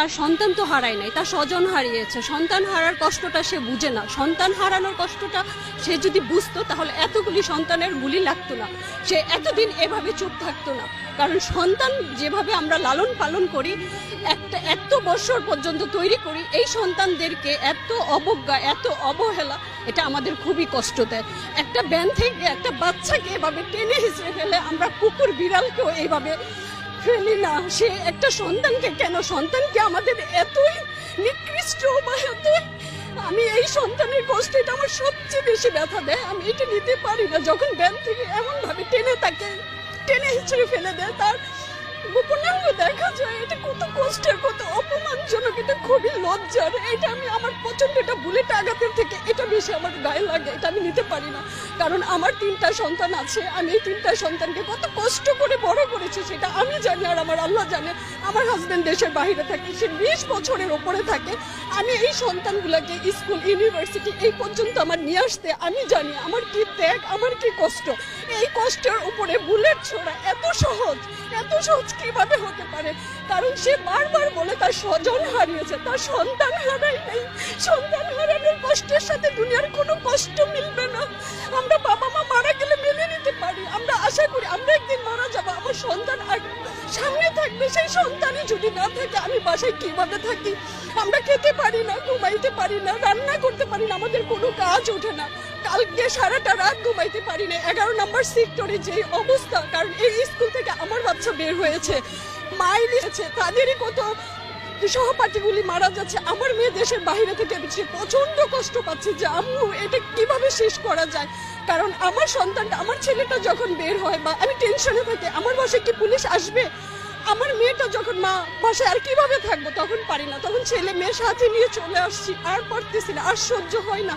তার সন্তান তো হারায় নাই, তার স্বজন হারিয়েছে। সন্তান হারার কষ্টটা সে বুঝে না। সন্তান হারানোর কষ্টটা সে যদি বুঝতো তাহলে এতগুলি সন্তানের গুলি লাগতো না, সে এতদিন এভাবে চুপ থাকতো না। কারণ সন্তান যেভাবে আমরা লালন পালন করি, এত বছর পর্যন্ত তৈরি করি, এই সন্তানদেরকে এত অবজ্ঞা, এত অবহেলা, এটা আমাদের খুবই কষ্ট দেয়। একটা ব্যান থেকে একটা বাচ্চাকে এভাবে টেনে হিসেবে ফেলে, আমরা কুকুর বিড়ালকেও এইভাবে ফেলি না। সে একটা সন্তানকে কেন, সন্তানকে আমাদের এতই নিকৃষ্ট বা এতই, আমি এই সন্তানের কষ্ট, এটা আমার সবচেয়ে বেশি ব্যথা দেয়। আমি এটা নিতে পারি না যখন ব্যান থেকে এমন ভাবে টেনে হিচড়ে ফেলে দেয়, তার গোপনাঙ্গ দেখা যায়। এটা কত কষ্টের, কত অপমানজনক, এটা খুবই লজ্জার। এটা আমি আমার প্রচন্ড, এটা বুলেট আঘাতের থেকে এটা বেশি আমার গায়ে লাগে। এটা আমি নিতে পারি না, কারণ আমার 3টা সন্তান আছে। আমি এই 3টা সন্তানকে কত কষ্ট করে বড় করেছি সেটা আমি জানি, আর আমার আল্লাহ জানে। আমার হাজবেন্ড দেশের বাইরে থাকে, সে 20 বছরের ওপরে থাকে। আমি এই সন্তানগুলোকে স্কুল, ইউনিভার্সিটি এই পর্যন্ত আমার নিয়ে আসতে আমি জানি আমার কি ত্যাগ, আমার কি কষ্ট। এই কষ্টের উপরে বুলেট ছোড়া এত সহজ কিভাবে হতে পারে? কারণ সে বারবার বলে তার স্বজন হারিয়েছে, তার সন্তান হারাই নেই। সন্তান হারানোর কষ্টের সাথে দুনিয়ার কোনো কষ্ট মিলবে না। আমরা বাবা মা মারা গেলে মেনে নিতে পারি, আমরা আশা করি আমরা একদিন মারা যাবো, আমার সন্তান সামনে থাকবে। সেই সন্তানই যদি না থাকে, আমি বাসায় কিভাবে থাকি? আমরা খেতে পারি না, ঘুমাইতে পারি না, রান্না করতে পারি না, আমাদের কোনো কাজ ওঠে না। কালকে সারাটা রাত ঘুমাইতে পারি না। 11 নম্বর সেক্টরে যে অবস্থা, কারণ এই স্কুল থেকে আমার বাচ্চা বের হয়েছে, মাইল আছে, তাদেরই কত সহপাঠীগুলি মারা যাচ্ছে। আমার মেয়ে দেশের বাইরে থেকে সে প্রচন্ড কষ্ট পাচ্ছে যে আম্মু এটা কিভাবে শেষ করা যায়। কারণ আমার সন্তানটা, আমার ছেলেটা যখন বের হয় বা আমি টেনশনে থাকি, আমার বাসায় কি পুলিশ আসবে? আমার মেয়েটা যখন মা বাসায় আর কিভাবে থাকবো, তখন পারি না, তখন ছেলে মেয়ে সাথে নিয়ে চলে আসছি। আর পারতেছি না, আর সহ্য হয় না।